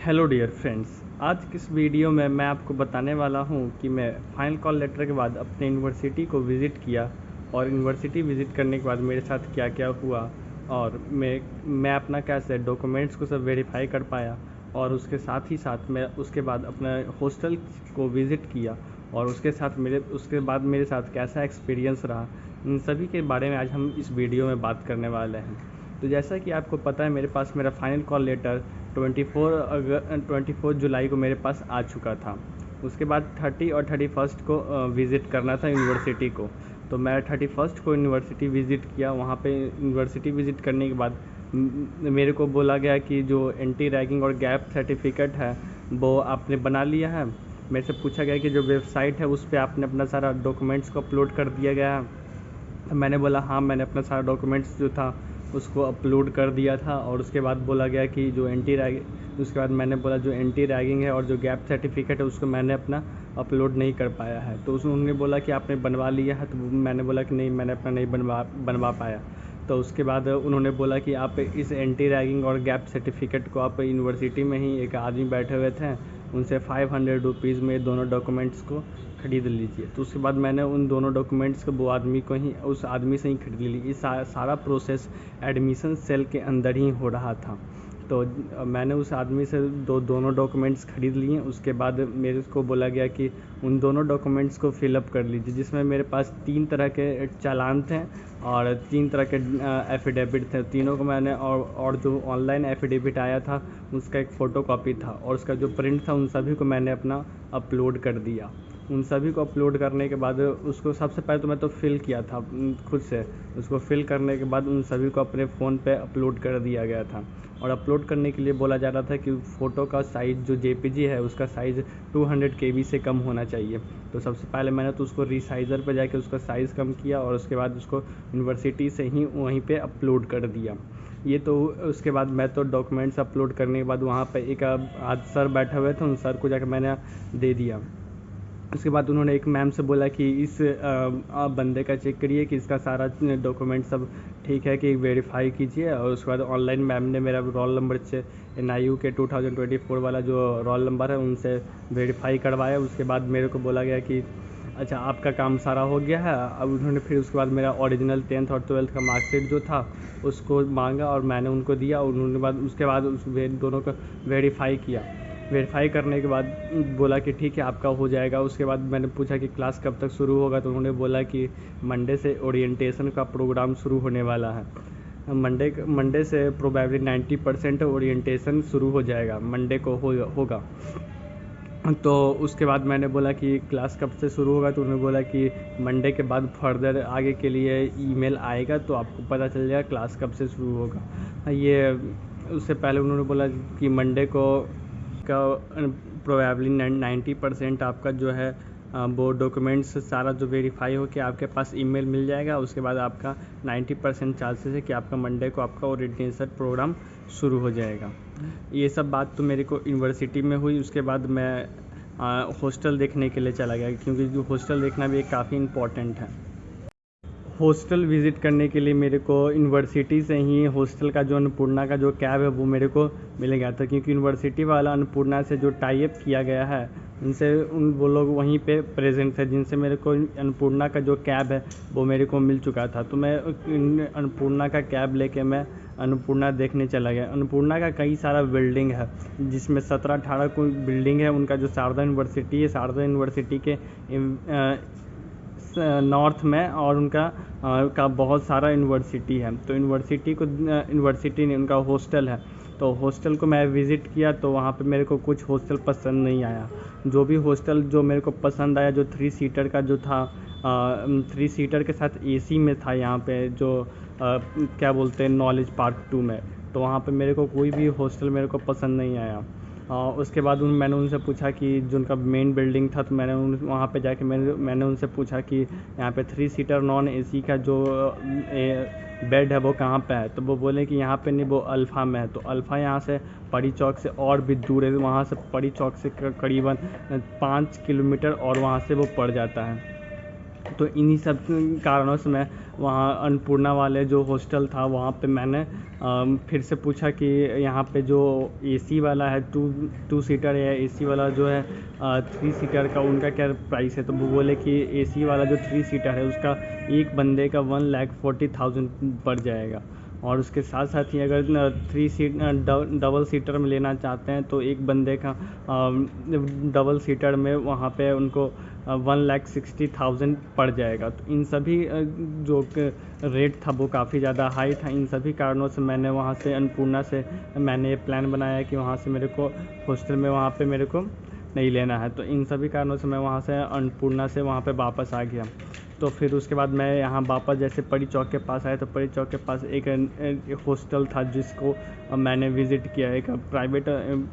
Hello dear friends, आज की इस वीडियो में मैं आपको बताने वाला हूं कि मैं फाइनल कॉल लेटर के बाद अपने यूनिवर्सिटी को विज़िट किया और यूनिवर्सिटी विज़िट करने के बाद मेरे साथ क्या क्या हुआ और मैं अपना कैसे डॉक्यूमेंट्स को सब वेरीफाई कर पाया और उसके साथ मैं उसके बाद अपना हॉस्टल को विज़िट किया और उसके बाद मेरे साथ कैसा एक्सपीरियंस रहा, इन सभी के बारे में आज हम इस वीडियो में बात करने वाले हैं। तो जैसा कि आपको पता है, मेरे पास मेरा फाइनल कॉल लेटर 24 जुलाई को मेरे पास आ चुका था। उसके बाद 30 और 31 को विज़िट करना था यूनिवर्सिटी को। तो मैं 31 को यूनिवर्सिटी विज़िट किया। वहाँ पे यूनिवर्सिटी विज़िट करने के बाद मेरे को बोला गया कि जो एंटी रैगिंग और गैप सर्टिफिकेट है वो आपने बना लिया है। मेरे से पूछा गया कि जो वेबसाइट है उस पर आपने अपना सारा डॉक्यूमेंट्स को अपलोड कर दिया गया है। तो मैंने बोला हाँ, मैंने अपना सारा डॉक्यूमेंट्स जो था उसको अपलोड कर दिया था। और उसके बाद बोला गया कि उसके बाद मैंने बोला जो एंटी रैगिंग है और जो गैप सर्टिफिकेट है उसको मैंने अपना अपलोड नहीं कर पाया है। तो उन्होंने बोला कि आपने बनवा लिया है। तो मैंने बोला कि नहीं, मैंने अपना नहीं बनवा पाया। तो उसके बाद उन्होंने बोला कि आप इस एंटी रैगिंग और गैप सर्टिफिकेट को आप यूनिवर्सिटी में ही एक आदमी बैठे हुए थे, उनसे 500 रुपीज़ में दोनों डॉक्यूमेंट्स को खरीद लीजिए। तो उसके बाद मैंने उन दोनों डॉक्यूमेंट्स को उस आदमी से ही खरीद ली। ये सारा प्रोसेस एडमिशन सेल के अंदर ही हो रहा था। तो मैंने उस आदमी से दोनों डॉक्यूमेंट्स खरीद लिए। उसके बाद मेरे को बोला गया कि उन दोनों डॉक्यूमेंट्स को फिलअप कर लीजिए, जिसमें मेरे पास 3 तरह के चालान थे और 3 तरह के एफिडेविट थे। तीनों को मैंने और जो ऑनलाइन एफिडेविट आया था उसका एक फ़ोटोकॉपी था और उसका जो प्रिंट था उन सभी को मैंने अपना अपलोड कर दिया। उन सभी को अपलोड करने के बाद उसको सबसे पहले तो मैं तो फिल किया था खुद से। उसको फिल करने के बाद उन सभी को अपने फ़ोन पे अपलोड कर दिया गया था। और अपलोड करने के लिए बोला जा रहा था कि फ़ोटो का साइज़ जो जेपीजी है उसका साइज़ 200 KB से कम होना चाहिए। तो सबसे पहले मैंने तो उसको रिसाइज़र पे जाके उसका साइज़ कम किया और उसके बाद उसको यूनिवर्सिटी से ही वहीं पे अपलोड कर दिया। ये तो उसके बाद मैं तो डॉक्यूमेंट्स अपलोड करने के बाद वहाँ पे एक आज सर बैठे हुए थे, उन सर को जाकर मैंने दे दिया। उसके बाद उन्होंने एक मैम से बोला कि इस आप बंदे का चेक करिए कि इसका सारा डॉक्यूमेंट सब ठीक है कि वेरीफाई कीजिए। और उसके बाद ऑनलाइन मैम ने मेरा रोल नंबर से NIU के 2024 वाला जो रोल नंबर है उनसे वेरीफाई करवाया। उसके बाद मेरे को बोला गया कि अच्छा, आपका काम सारा हो गया है। अब उन्होंने फिर उसके बाद मेरा ओरिजिनल 10th और 12th का मार्कशीट जो था उसको मांगा और मैंने उनको दिया। और उन्होंने उसके बाद दोनों को वेरीफाई किया। वेरीफाई करने के बाद बोला कि ठीक है, आपका हो जाएगा। उसके बाद मैंने पूछा कि क्लास कब तक शुरू होगा। तो उन्होंने बोला कि मंडे से ओरिएंटेशन का प्रोग्राम शुरू होने वाला है। मंडे से प्रोबेबली 90% ओरिएंटेशन शुरू हो जाएगा, मंडे को होगा। तो उसके बाद मैंने बोला कि क्लास कब से शुरू होगा। तो उन्होंने बोला कि मंडे के बाद फर्दर आगे के लिए ईमेल आएगा तो आपको पता चल जाएगा क्लास कब से शुरू होगा। ये उससे पहले उन्होंने बोला कि मंडे को का प्रोबेबली 90% आपका जो है वो डॉक्यूमेंट्स सारा जो वेरीफाई हो के आपके पास ईमेल मिल जाएगा। उसके बाद आपका 90% चांसेस है कि आपका मंडे को आपका ओरिएंटेशन प्रोग्राम शुरू हो जाएगा। ये सब बात तो मेरे को यूनिवर्सिटी में हुई। उसके बाद मैं हॉस्टल देखने के लिए चला गया, क्योंकि जो हॉस्टल देखना भी एक काफ़ी इम्पोर्टेंट है। हॉस्टल विज़िट करने के लिए मेरे को यूनिवर्सिटी से ही हॉस्टल का जो अन्नपूर्णा का जो कैब है वो मेरे को मिल गया था, क्योंकि यूनिवर्सिटी वाला अन्नपूर्णा से जो टाई अप किया गया है वो लोग वहीं पे प्रेजेंट थे, जिनसे मेरे को अन्नपूर्णा का जो कैब है वो मेरे को मिल चुका था। तो मैं अन्नपूर्णा का कैब लेके मैं अन्नपूर्णा देखने चला गया। अन्नपूर्णा का कई सारा बिल्डिंग है, जिसमें 17-18 कोई बिल्डिंग है। उनका जो शारदा यूनिवर्सिटी है, शारदा यूनिवर्सिटी के नॉर्थ में और उनका का बहुत सारा यूनिवर्सिटी है। तो यूनिवर्सिटी ने उनका हॉस्टल है। तो हॉस्टल को मैं विज़िट किया तो वहाँ पे मेरे को कुछ हॉस्टल पसंद नहीं आया। जो भी हॉस्टल जो मेरे को पसंद आया, जो 3 सीटर का जो था, 3 सीटर के साथ AC में था यहाँ पे, जो क्या बोलते हैं नॉलेज पार्क 2 में। तो वहाँ पे मेरे को कोई भी हॉस्टल मेरे को पसंद नहीं आया। उसके बाद मैंने उनसे पूछा कि जो उनका मेन बिल्डिंग था, तो मैंने वहाँ पे जाके मैंने उनसे पूछा कि यहाँ पे 3 सीटर नॉन AC का जो बेड है वो कहाँ पे है। तो वो बोले कि यहाँ पे नहीं, वो अल्फ़ा में है। तो अल्फ़ा यहाँ से परी चौक से और भी दूर है, वहाँ से परी चौक से करीबन 5 किलोमीटर और वहाँ से वो पड़ जाता है। तो इन्हीं सब कारणों से मैं वहाँ अन्नपूर्णा वाले जो हॉस्टल था वहाँ पे मैंने फिर से पूछा कि यहाँ पे जो एसी वाला है टू सीटर या एसी वाला जो है 3 सीटर का उनका क्या प्राइस है। तो वो बोले कि एसी वाला जो 3 सीटर है उसका एक बंदे का 1,40,000 पड़ जाएगा। और उसके साथ साथ ही अगर डबल सीटर में लेना चाहते हैं तो एक बंदे का डबल सीटर में वहाँ पे उनको 1,60,000 पड़ जाएगा। तो इन सभी जो रेट था वो काफ़ी ज़्यादा हाई था। इन सभी कारणों से मैंने वहाँ से अन्नपूर्णा से मैंने प्लान बनाया कि वहाँ से मेरे को हॉस्टल में वहाँ पे मेरे को नहीं लेना है। तो इन सभी कारणों से मैं वहाँ से अन्नपूर्णा से वहाँ पे वापस आ गया। तो फिर उसके बाद मैं यहाँ वापस जैसे परी चौक के पास आया तो परी चौक के पास एक हॉस्टल था जिसको मैंने विज़िट किया। एक प्राइवेट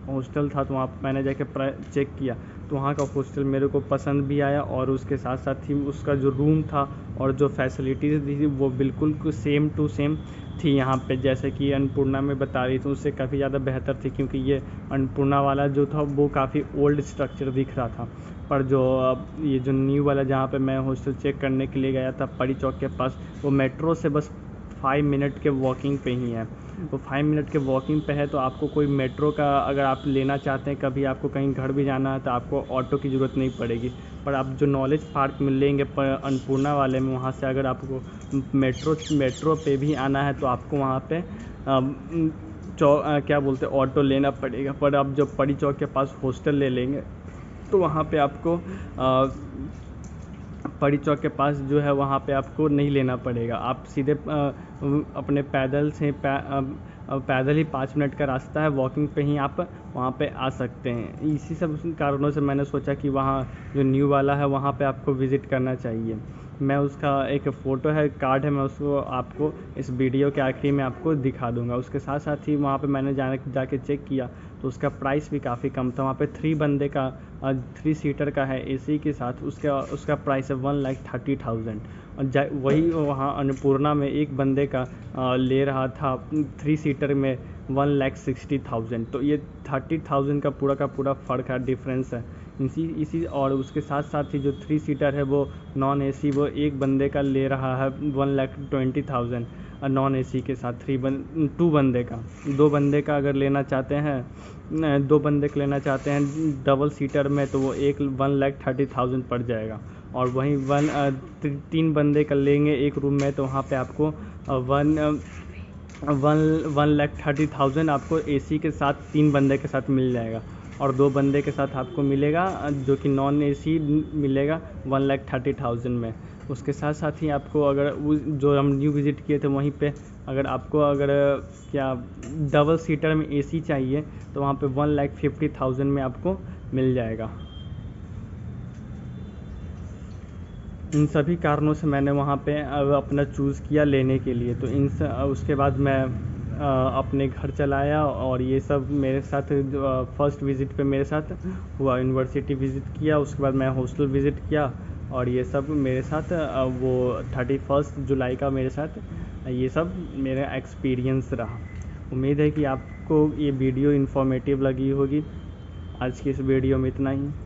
हॉस्टल था, तो वहाँ मैंने जाके चेक किया तो वहाँ का हॉस्टल मेरे को पसंद भी आया। और उसके साथ साथ ही उसका जो रूम था और जो फैसिलिटीज़ थी वो बिल्कुल सेम टू सेम थी यहाँ पे, जैसे कि अन्नपूर्णा में बता रही थी उससे काफ़ी ज़्यादा बेहतर थी। क्योंकि ये अन्नपूर्णा वाला जो था वो काफ़ी ओल्ड स्ट्रक्चर दिख रहा था, पर जो ये जो न्यू वाला जहाँ पे मैं हॉस्टल चेक करने के लिए गया था परी चौक के पास, वो मेट्रो से बस 5 मिनट के वॉकिंग पे ही है। वो 5 मिनट के वॉकिंग पे है, तो आपको कोई मेट्रो का अगर आप लेना चाहते हैं, कभी आपको कहीं घर भी जाना है तो आपको ऑटो की ज़रूरत नहीं पड़ेगी। पर आप जो नॉलेज पार्क में लेंगे अन्नपूर्णा वाले में, वहाँ से अगर आपको मेट्रो पे भी आना है तो आपको वहाँ पे क्या बोलते हैं ऑटो लेना पड़ेगा। पर आप जब परी चौक के पास हॉस्टल ले लेंगे तो वहाँ पे आपको परी चौक के पास जो है वहाँ पे आपको नहीं लेना पड़ेगा। आप सीधे अपने पैदल ही 5 मिनट का रास्ता है, वॉकिंग पे ही आप वहाँ पे आ सकते हैं। इसी सब कारणों से मैंने सोचा कि वहाँ जो न्यू वाला है वहाँ पे आपको विज़िट करना चाहिए। मैं उसका एक फ़ोटो है, कार्ड है, मैं उसको आपको इस वीडियो के आखिरी में आपको दिखा दूँगा। उसके साथ साथ ही वहाँ पे मैंने जाके चेक किया तो उसका प्राइस भी काफ़ी कम था। वहाँ पे 3 बंदे का 3 सीटर का है एसी के साथ, उसका प्राइस है 1,30,000। और वही वहाँ अन्नपूर्णा में एक बंदे का ले रहा था 3 सीटर में 1,60,000। तो ये 30,000 का पूरा फ़र्क है, डिफरेंस है इसी। और उसके साथ साथ ही जो 3 सीटर है वो नॉन एसी, वो एक बंदे का ले रहा है 1,20,000 और नॉन एसी के साथ 2 बंदे का। 2 बंदे का अगर लेना चाहते हैं 2 बंदे का लेना चाहते हैं डबल सीटर में तो वो 1,30,000 पड़ जाएगा। और वहीं 3 बंदे का लेंगे एक रूम में तो वहाँ पे आपको 1,30,000 आपको एसी के साथ 3 बंदे के साथ मिल जाएगा। और 2 बंदे के साथ आपको मिलेगा जो कि नॉन एसी मिलेगा 1,30,000 में। उसके साथ साथ ही आपको अगर जो हम न्यू विज़िट किए थे वहीं पे अगर आपको क्या डबल सीटर में एसी चाहिए तो वहाँ पे 1,50,000 में आपको मिल जाएगा। इन सभी कारणों से मैंने वहाँ पे अपना चूज़ किया लेने के लिए। तो उसके बाद मैं अपने घर चला आया और ये सब मेरे साथ फर्स्ट विज़िट पे मेरे साथ हुआ। यूनिवर्सिटी विज़िट किया, उसके बाद मैं हॉस्टल विज़िट किया और ये सब मेरे साथ वो 31 जुलाई का मेरे साथ ये सब मेरा एक्सपीरियंस रहा। उम्मीद है कि आपको ये वीडियो इन्फॉर्मेटिव लगी होगी। आज की इस वीडियो में इतना ही।